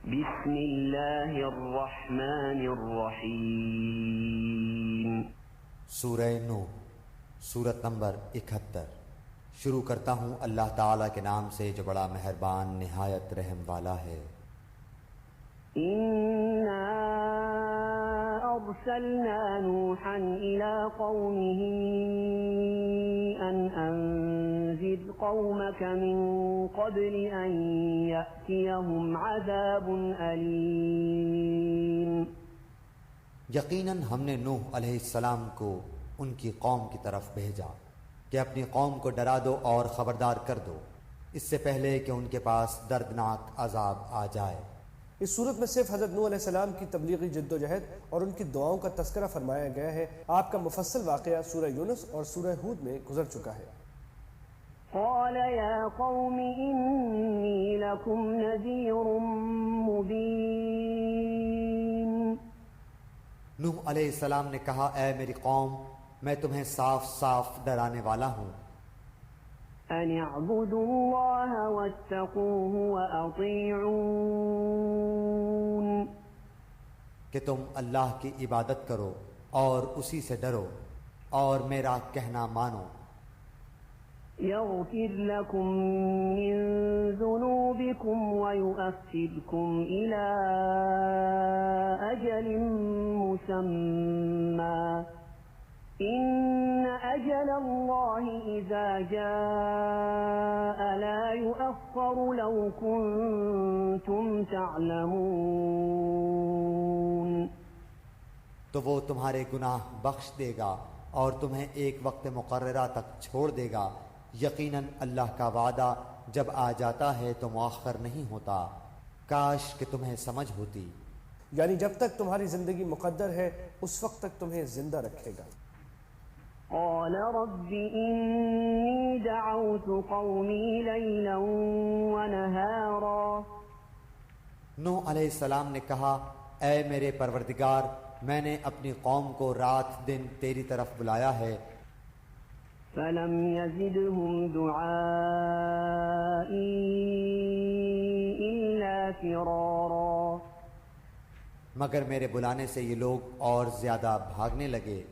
بسم اللہ الرحمن الرحیم۔ سورہ نوح، سورت نمبر 71۔ شروع کرتا ہوں اللہ تعالیٰ کے نام سے جو بڑا مہربان نہایت رحم والا ہے۔ اِنَّا أَرْسَلْنَا نُوحًا إِلَىٰ قَوْمِهِ أَنْ أَنذِرْ قَوْمَكَ مِن قَبْلِ أَن يَأْتِيَهُمْ عَذَابٌ أَلِيمٌ۔ یقیناً ہم نے نوح علیہ السلام کو ان کی قوم کی طرف بھیجا کہ اپنی قوم کو ڈرا دو اور خبردار کر دو اس سے پہلے کہ ان کے پاس دردناک عذاب آ جائے۔ اس صورت میں صرف حضرت نوح علیہ السلام کی تبلیغی جد و جہد اور ان کی دعاؤں کا تذکرہ فرمایا گیا ہے۔ آپ کا مفصل واقعہ سورہ یونس اور سورہ ہود میں گزر چکا ہے۔ قال یا قوم انی لکم نذیر مبین۔ نوح علیہ السلام نے کہا، اے میری قوم، میں تمہیں صاف صاف ڈرانے والا ہوں۔ ان اعبدوا اللہ واتقوہ واطیعون۔ کہ تم اللہ کی عبادت کرو اور اسی سے ڈرو اور میرا کہنا مانو۔ یغفر لکم من ذنوبکم ویؤخرکم الی اجل مسمی ان اجل اللہ اذا جاء لا یؤخر لو کنتم تعلمون۔ تو وہ تمہارے گناہ بخش دے گا اور تمہیں ایک وقت مقررہ تک چھوڑ دے گا۔ یقیناً اللہ کا وعدہ جب آ جاتا ہے تو مؤخر نہیں ہوتا، کاش کہ تمہیں سمجھ ہوتی۔ یعنی جب تک تمہاری زندگی مقدر ہے اس وقت تک تمہیں زندہ رکھے گا۔ قال رب انی دعوت قومی لیلا ونہارا۔ نوح علیہ السلام نے کہا، اے میرے پروردگار، میں نے اپنی قوم کو رات دن تیری طرف بلایا ہے۔ فلم يزدهم دعائي إلا فرارا۔ مگر میرے بلانے سے یہ لوگ اور زیادہ بھاگنے لگے۔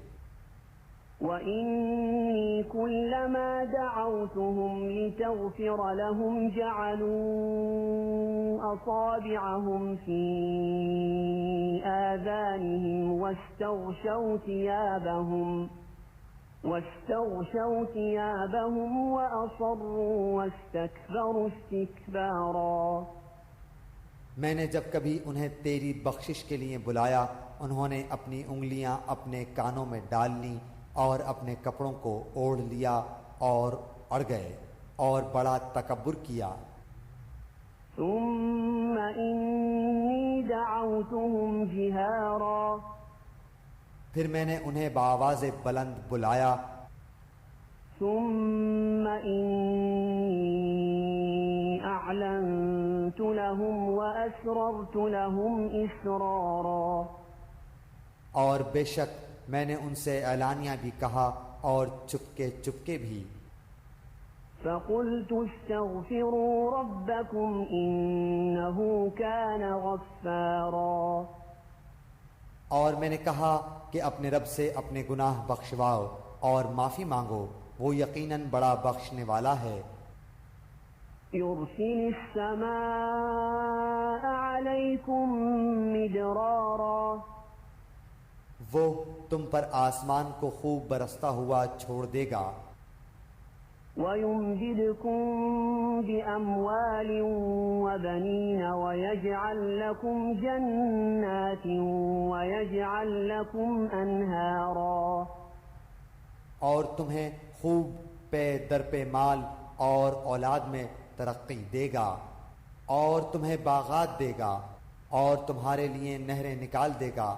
وَإِنِّي كُلَّمَا دَعَوْتُهُمْ لِتَغْفِرَ لَهُمْ جَعَلُوا أَصَابِعَهُمْ فِي آذَانِهِمْ واستغشوا ثيابهم وأصروا واستكبروا استكبارا۔ میں نے جب کبھی انہیں تیری بخشش کے لیے بلایا، انہوں نے اپنی انگلیاں اپنے کانوں میں ڈال لیں اور اپنے کپڑوں کو اوڑھ لیا اور اڑ گئے اور بڑا تکبر کیا۔ ثم إني دعوتهم جهارا۔ پھر میں نے انہیں بآواز بلند بلایا۔ ثم إني أعلنت لهم وأسررت لهم إسرارا۔ اور بے شک میں نے ان سے اعلانیہ بھی کہا اور چپکے چپکے بھی۔ فقلت استغفروا ربكم إنه كان غفارا۔ اور میں نے کہا کہ اپنے رب سے اپنے گناہ بخشواؤ اور معافی مانگو، وہ یقیناً بڑا بخشنے والا ہے۔ يرسل السماء عليكم مدرارا۔ وہ تم پر آسمان کو خوب برستا ہوا چھوڑ دے گا۔ وَيُمْدِدْكُمْ بِأَمْوَالٍ وَبَنِينَ وَيَجْعَلْ لَكُمْ جَنَّاتٍ وَيَجْعَلْ لَكُمْ أَنْهَارًا۔ اور تمہیں خوب پے در پے مال اور اولاد میں ترقی دے گا، اور تمہیں باغات دے گا اور تمہارے لیے نہریں نکال دے گا۔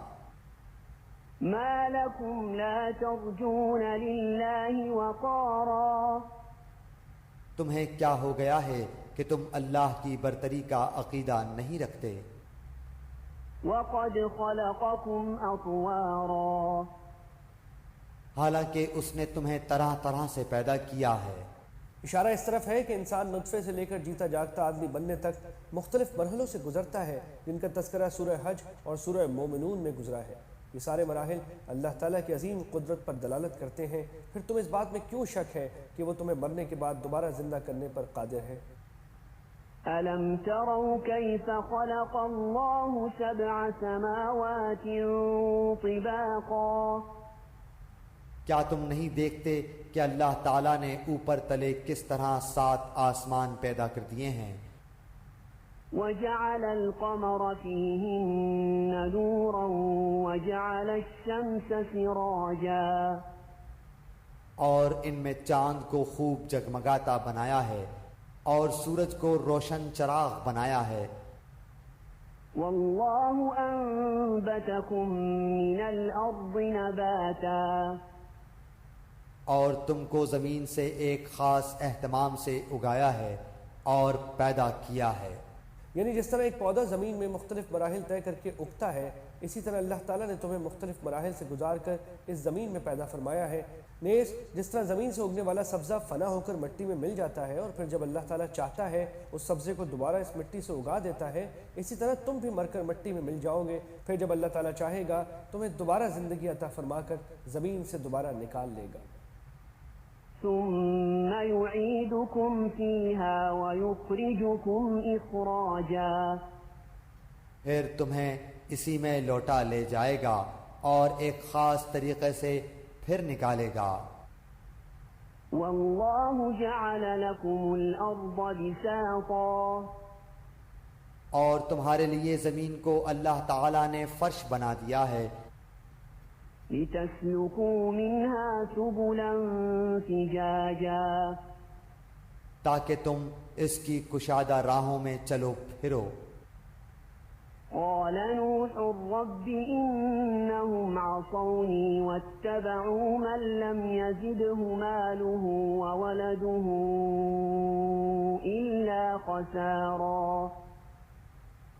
مَا لَكُمْ لَا تَرْجُونَ لِلَّهِ وَقَارًا۔ تمہیں کیا ہو گیا ہے کہ تم اللہ کی برتری کا عقیدہ نہیں رکھتے۔ وَقَدْ خَلَقَكُمْ أَطْوَارًا۔ حالانکہ اس نے تمہیں طرح طرح سے پیدا کیا ہے۔ اشارہ اس طرف ہے کہ انسان نطفے سے لے کر جیتا جاگتا آدمی بننے تک مختلف مرحلوں سے گزرتا ہے، جن کا تذکرہ سورہ حج اور سورہ مومنون میں گزرا ہے۔ یہ سارے مراحل اللہ تعالیٰ کی عظیم قدرت پر دلالت کرتے ہیں، پھر تم اس بات میں کیوں شک ہے کہ وہ تمہیں مرنے کے بعد دوبارہ زندہ کرنے پر قادر ہے؟ أَلَمْ تَرَوْا كَيْفَ خَلَقَ اللَّهُ سَبْعَ سَمَاوَاتٍ طِبَاقًا کیا تم نہیں دیکھتے کہ اللہ تعالیٰ نے اوپر تلے کس طرح 7 آسمان پیدا کر دیے ہیں؟ وَجَعَلَ الْقَمَرَ فِيهِنَّ نُورًا وَجَعَلَ الشَّمْسَ سِرَاجًا اور ان میں چاند کو خوب جگمگاتا بنایا ہے اور سورج کو روشن چراغ بنایا ہے۔ وَاللَّهُ أَنبَتَكُم مِّنَ الْأَرْضِ نَبَاتًا اور تم کو زمین سے ایک خاص اہتمام سے اگایا ہے اور پیدا کیا ہے۔ یعنی جس طرح ایک پودا زمین میں مختلف مراحل طے کر کے اگتا ہے، اسی طرح اللہ تعالیٰ نے تمہیں مختلف مراحل سے گزار کر اس زمین میں پیدا فرمایا ہے۔ نیز جس طرح زمین سے اگنے والا سبزہ فنا ہو کر مٹی میں مل جاتا ہے اور پھر جب اللہ تعالیٰ چاہتا ہے اس سبزے کو دوبارہ اس مٹی سے اگا دیتا ہے، اسی طرح تم بھی مر کر مٹی میں مل جاؤ گے، پھر جب اللہ تعالیٰ چاہے گا تمہیں دوبارہ زندگی عطا فرما کر زمین سے دوبارہ نکال لے گا۔ ثم يعيدكم فيها ويخرجكم إخراجا پھر تمہیں اسی میں لوٹا لے جائے گا اور ایک خاص طریقے سے پھر نکالے گا۔ والله جعل لكم الأرض بساطا اور تمہارے لیے زمین کو اللہ تعالیٰ نے فرش بنا دیا ہے، لتسلكوا منها سبلا فجاجا تاکہ تم اس کی کشادہ راہوں میں چلو پھرو۔ قال نوح رب إنهم عصوني واتبعوا من لم يزده ماله وولده إلا خسارا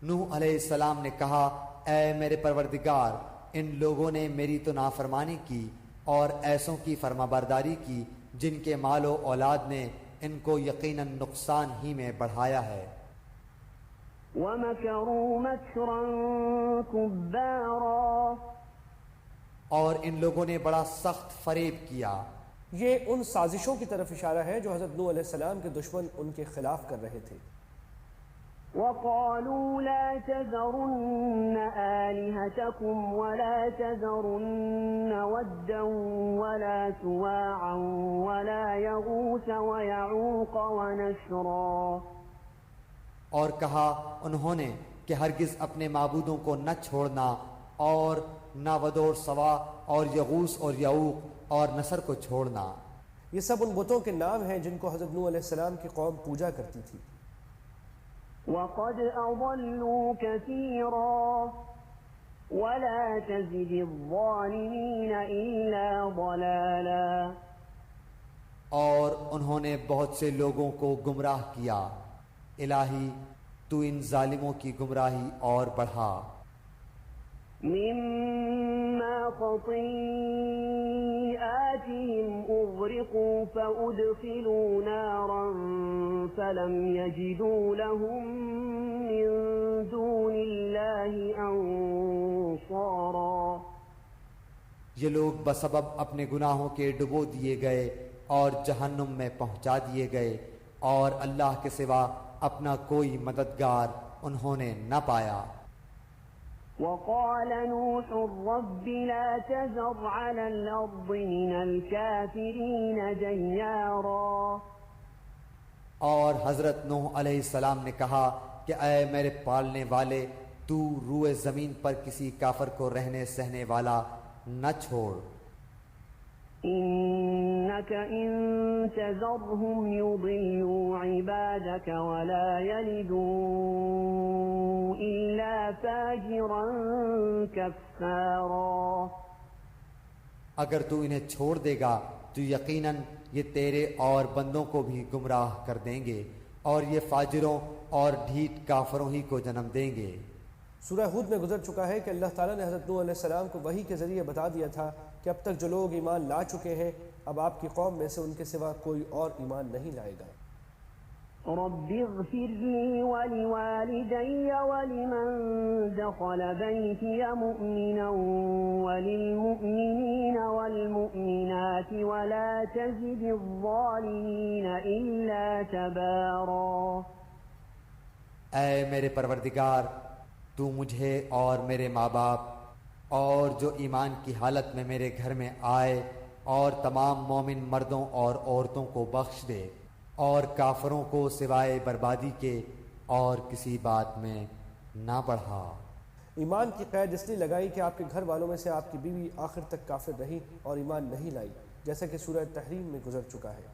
نوح علیہ السلام نے کہا، اے میرے پروردگار، ان لوگوں نے میری تو نافرمانی کی اور ایسوں کی فرمانبرداری کی جن کے مال و اولاد نے ان کو یقیناً نقصان ہی میں بڑھایا ہے۔ وَمَكَرُوا مَكْرًا كُبَّارًا اور ان لوگوں نے بڑا سخت فریب کیا۔ یہ ان سازشوں کی طرف اشارہ ہے جو حضرت نوح علیہ السلام کے دشمن ان کے خلاف کر رہے تھے۔ وَقَالُوا لَا تَذَرُنَّ آلِهَتَكُمْ وَلَا تَذَرُنَّ وَدًّا وَلَا سُوَاعًا وَلَا يَغُوثَ وَيَعُوقَ وَنَسْرًا اور کہا انہوں نے کہ ہرگز اپنے معبودوں کو نہ چھوڑنا اور نہ ود اور سوا اور یغوث اور یعوق اور نصر کو چھوڑنا۔ یہ سب ان بتوں کے نام ہیں جن کو حضرت نوح علیہ السلام کی قوم پوجا کرتی تھی۔ وَقَدْ أَضَلُّوا كَثِيرًا وَلَا تَزِدِ الظَّالِمِينَ إِلَّا ضَلَالًا اور انہوں نے بہت سے لوگوں کو گمراہ کیا، الہی تو ان ظالموں کی گمراہی اور بڑھا۔ مِمَّا خَطِيئَاتِهِمْ أُغْرِقُوا فَأُدْخِلُوا نَارًا فَلَمْ يَجِدُوا لَهُم مِّن دُونِ اللَّهِ أَنصَارًا یہ لوگ بسبب اپنے گناہوں کے ڈبو دیے گئے اور جہنم میں پہنچا دیے گئے، اور اللہ کے سوا اپنا کوئی مددگار انہوں نے نہ پایا۔ وَقَالَ نُوحٌ رَبِّ لَا تَذَرْ عَلَى الْأَرْضِ مِنَ الْكَافِرِينَ دَيَّارًا اور حضرت نوح علیہ السلام نے کہا کہ اے میرے پالنے والے، تو روئے زمین پر کسی کافر کو رہنے سہنے والا نہ چھوڑ۔ إِنَّكَ إِن تَذَرْهُمْ يُضِلُّوا عِبَادَكَ وَلَا يَلِدُوا إِلَّا فَاجِرًا كَفَّارًا اگر تو انہیں چھوڑ دے گا تو یقیناً یہ تیرے اور بندوں کو بھی گمراہ کر دیں گے، اور یہ فاجروں اور ڈھیٹ کافروں ہی کو جنم دیں گے۔ سورہ ہود میں گزر چکا ہے کہ اللہ تعالیٰ نے حضرت نوح علیہ السلام کو وحی کے ذریعے بتا دیا تھا کہ اب تک جو لوگ ایمان لا چکے ہیں اب آپ کی قوم میں سے ان کے سوا کوئی اور ایمان نہیں لائے گا۔ رب اغفر لي ولوالدي ولمن دخل بيتي مؤمنا وللمؤمنين والمؤمنات ولا تزد الظالمين إلا تبارا۔ اے میرے پروردگار، تو مجھے اور میرے ماں باپ اور جو ایمان کی حالت میں میرے گھر میں آئے اور تمام مومن مردوں اور عورتوں کو بخش دے، اور کافروں کو سوائے بربادی کے اور کسی بات میں نہ بڑھا۔ ایمان کی قید اس لیے لگائی کہ آپ کے گھر والوں میں سے آپ کی بیوی آخر تک کافر رہی اور ایمان نہیں لائی، جیسا کہ سورہ تحریم میں گزر چکا ہے۔